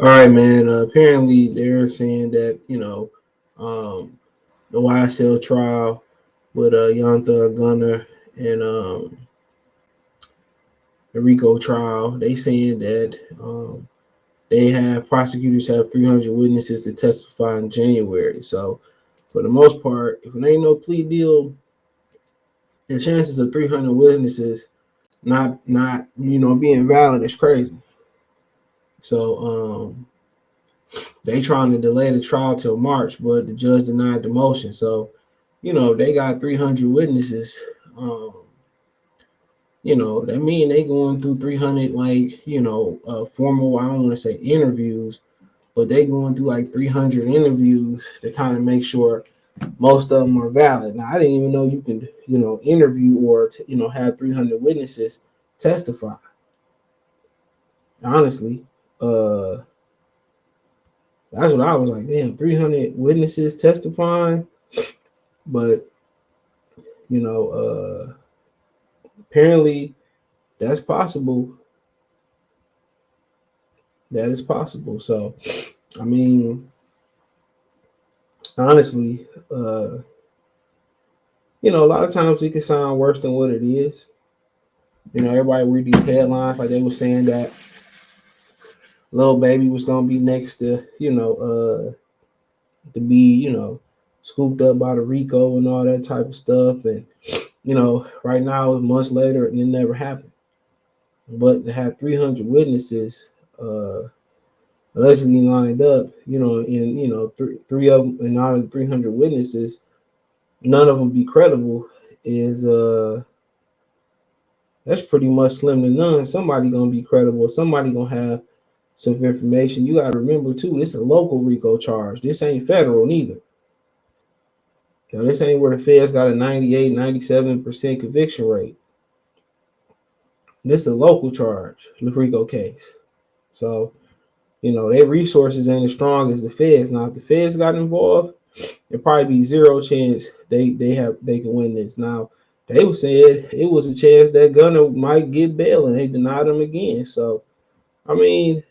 All right, man. Apparently, they're saying that um, the YSL trial with Young Thug Gunner and the Rico trial. They saying that they have prosecutors have 300 witnesses to testify in January. So, for the most part, if it ain't no plea deal, the chances of 300 witnesses not being valid is crazy. So, they trying to delay the trial till March, but the judge denied the motion. So, they got 300 witnesses. Um, that mean they going through 300 formal. I don't want to say interviews, but they going through like 300 interviews to kind of make sure most of them are valid. Now, I didn't even know you can interview or have 300 witnesses testify. Honestly, uh, that's what I was like. Damn, 300 witnesses testifying, but you know, uh, apparently that's possible. That is possible. So, I mean, honestly, a lot of times it can sound worse than what it is. Everybody read these headlines like they were saying that Lil Baby was gonna be next to, to be, scooped up by the Rico and all that type of stuff. And, right now it's months later and it never happened. But to have 300 witnesses allegedly lined up, and three of them, and out of the 300 witnesses, none of them be credible, is that's pretty much slim to none. Somebody gonna be credible. Somebody gonna have some information. You gotta remember too, it's a local RICO charge. This ain't federal neither. Now, this ain't where the feds got a 98, 97% conviction rate. This is a local charge, the RICO case. So, their resources ain't as strong as the feds. Now, if the feds got involved, there'd probably be zero chance they can win this. Now, they were saying it was a chance that Gunna might get bail, and they denied him again. So, I mean,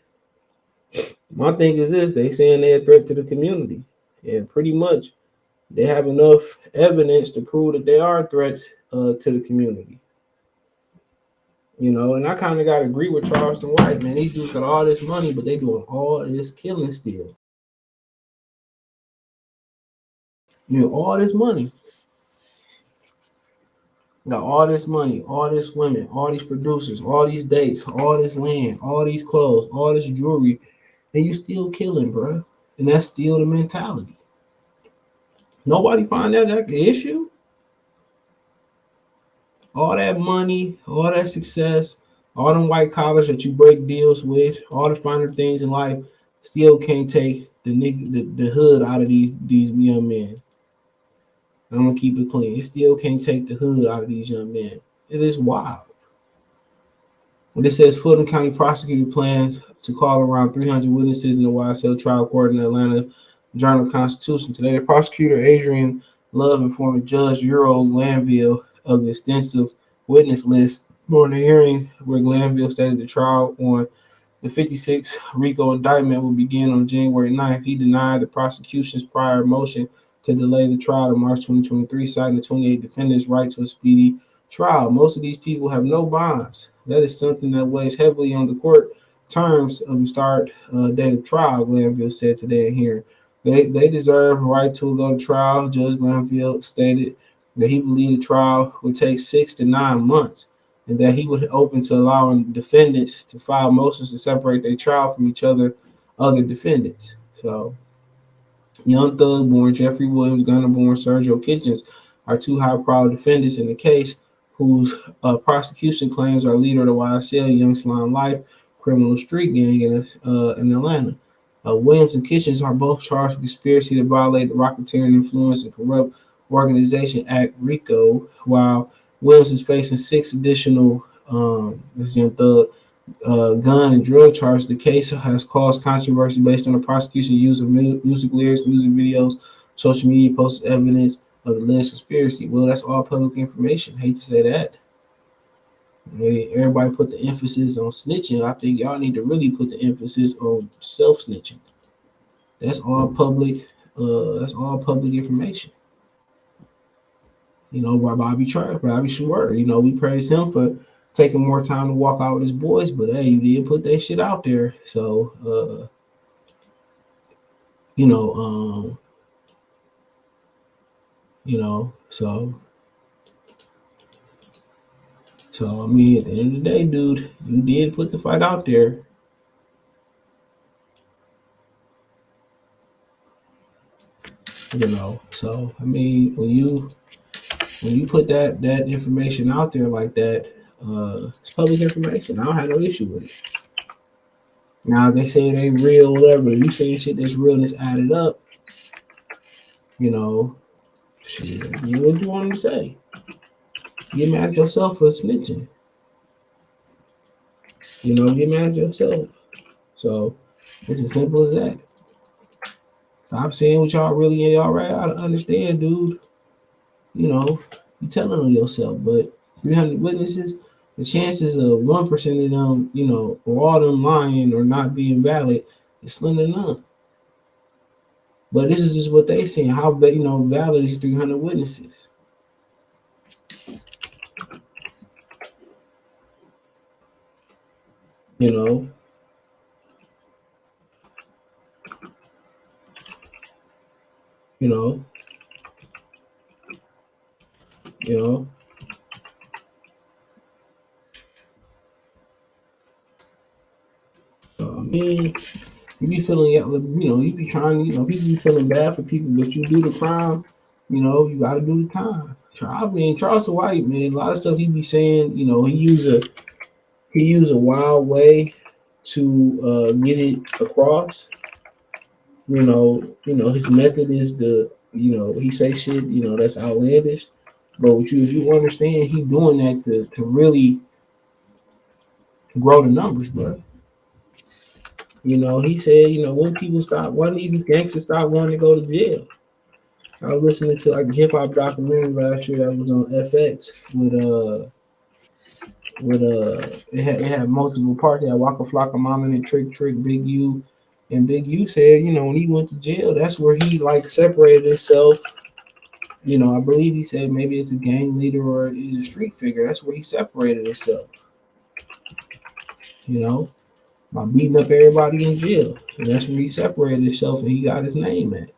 my thing is this: they saying they're a threat to the community, and pretty much they have enough evidence to prove that they are threats to the community. And I kind of got to agree with Charleston White, man. These dudes got all this money, but they doing all this killing still. All this money. Got all this money, all this women, all these producers, all these dates, all this land, all these clothes, all this jewelry, and you still killing, bro. And that's still the mentality. Nobody find that an issue. All that money, all that success, all them white collars that you break deals with, all the finer things in life, still can't take the hood out of these young men. I'm gonna keep it clean. It still can't take the hood out of these young men. It is wild. When it says Fulton County prosecutor plans to call around 300 witnesses in the YSL trial court in Atlanta, Journal-Constitution. Today, the prosecutor Adrian Love informed Judge Euro Glanville of the extensive witness list during the hearing, where Glanville stated the trial on the 56 RICO indictment will begin on January 9th. He denied the prosecution's prior motion to delay the trial to March 2023, citing the 28 defendants' right to a speedy trial. Most of these people have no bonds. That is something that weighs heavily on the court terms of the start date of trial, Glanville said today in hearing. They deserve a right to go to trial. Judge Glanville stated that he believed the trial would take 6 to 9 months, and that he would open to allowing defendants to file motions to separate their trial from other defendants. So, Young Thug born Jeffrey Williams, Gunna born Sergio Kitchens are two high-profile defendants in the case, whose prosecution claims are leader of the YSL Young Slime Life criminal street gang in Atlanta. Williams and Kitchens are both charged with conspiracy to violate the Racketeering Influence and Corrupt Organization Act (RICO), while Williams is facing 6 additional Young Thug gun and drug charges. The case has caused controversy based on the prosecution's use of music lyrics, music videos, social media posts, evidence of the alleged conspiracy. Well, that's all public information. Hate to say that. Everybody put the emphasis on snitching. I think y'all need to really put the emphasis on self snitching. That's all public. That's all public information. By Bobby Schmurder. We praise him for taking more time to walk out with his boys, but hey, you did put that shit out there. So, you know, um, so I mean, at the end of the day, dude, you did put the fight out there. So I mean, when you put that information out there like that, it's public information. I don't have no issue with it. Now they say it ain't real, whatever. You saying shit that's real and it's added up, you know, shit, what you want them to say? Get mad at yourself for snitching. Get mad at yourself. So it's as simple as that. Stop saying what y'all really in y'all right out to understand, dude. You telling on yourself, but 300 witnesses, the chances of 1% of them, or all them lying or not being valid is slim to none. But this is just what they saying. How valid is 300 witnesses? You know, you know, you know. I mean, you be feeling, you be trying, people be feeling bad for people, but you do the crime, you got to do the time. I mean, Charles White, man, a lot of stuff he be saying, he use a wild way to get it across. His method is he say shit, that's outlandish. But if you understand, he doing that to really grow the numbers, bro. He said, when these gangsters stop wanting to go to jail. I was listening to like a hip hop documentary last year that was on FX it had multiple parts. It had Waka Flocka Mama and Trick Big U. And Big U said, when he went to jail, that's where he like separated himself. I believe he said maybe it's a gang leader or he's a street figure. That's where he separated himself. By beating up everybody in jail. And that's where he separated himself and he got his name at.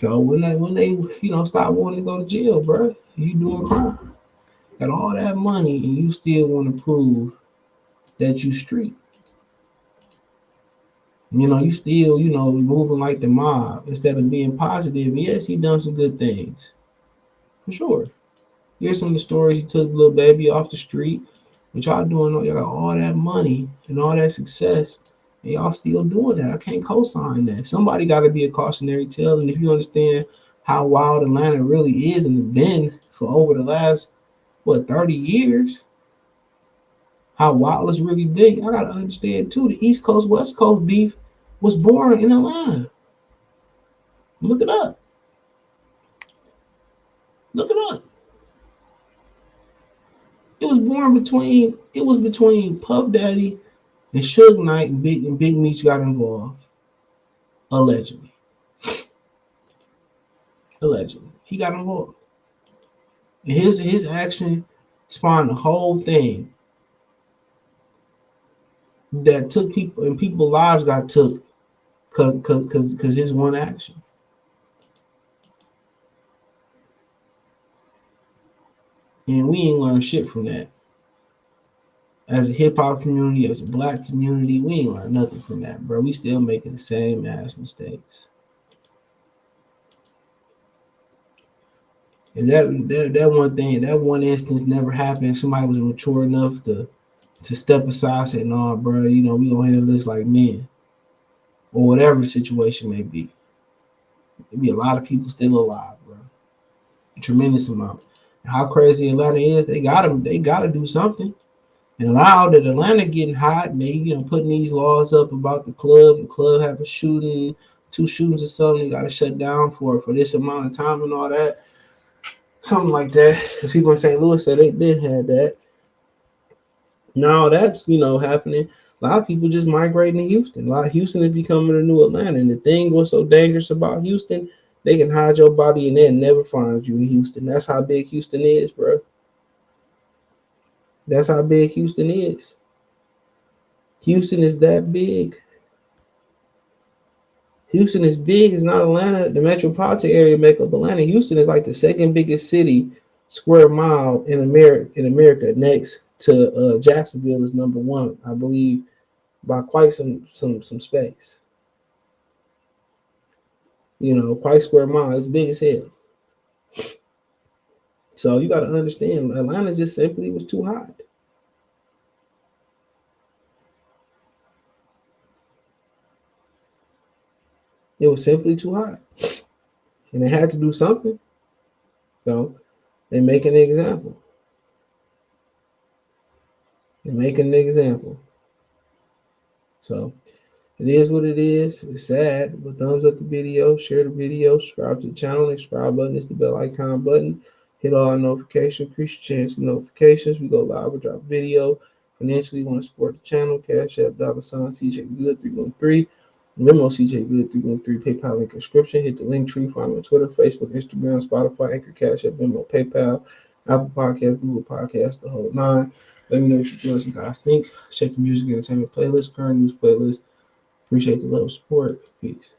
So when they stop wanting to go to jail, bro, you doing crime. Got all that money and you still want to prove that you street. You still, moving like the mob instead of being positive. Yes, he done some good things. For sure. Here's some of the stories. He took little baby off the street. But y'all doing, y'all got all that money and all that success. And y'all still doing that. I can't co-sign that. Somebody got to be a cautionary tale. And if you understand how wild Atlanta really is and been for over the last, 30 years, how wild it's really big, I got to understand too, the East Coast, West Coast beef was born in Atlanta. Look it up. Look it up. It was between Puff Daddy and Suge Knight and Big Meech got involved. Allegedly. He got involved. And his action spawned the whole thing that took people and people's lives got took because his one action. And we ain't learned shit from that. As a hip hop community, as a black community, we ain't learned nothing from that, bro. We still making the same ass mistakes. And that one thing, that one instance never happened. Somebody was mature enough to step aside and say, "Nah, bro, we gonna handle this like men," or whatever the situation may be. There'd be a lot of people still alive, bro. A tremendous amount. And how crazy Atlanta is, they gotta do something. And now that Atlanta getting hot, and they putting these laws up about the club have a shooting, 2 shootings or something, they gotta shut down for this amount of time and all that. Something like that. The people in St. Louis said they did have that. Now that's happening. A lot of people just migrating to Houston. A lot of Houston is becoming a new Atlanta. And the thing what's so dangerous about Houston, they can hide your body and they'll never find you in Houston. That's how big Houston is, bro. That's how big Houston is. Houston is that big. Houston is big. It's not Atlanta. The metropolitan area make up Atlanta. Houston is like the second biggest city square mile in America. Next to Jacksonville is number one, I believe, by quite some space. Quite square mile. It's big as hell. So you got to understand, Atlanta just simply was too hot. It was simply too hot, and they had to do something. So they make an example. They make an example. So it is what it is. It's sad, but thumbs up the video, share the video, subscribe to the channel. The subscribe button is the bell icon button. Hit all our notifications, increase your chance of notifications. We go live, we drop video. Financially, want to support the channel, Cash App, $, CJ Good 313. Venmo CJ Good 313, PayPal link description. Hit the link tree, find me on Twitter, Facebook, Instagram, Spotify, Anchor, Cash App, Venmo, PayPal, Apple Podcast, Google Podcast, the whole nine. Let me know what you guys think. Check the music entertainment playlist, current news playlist. Appreciate the love, support. Peace.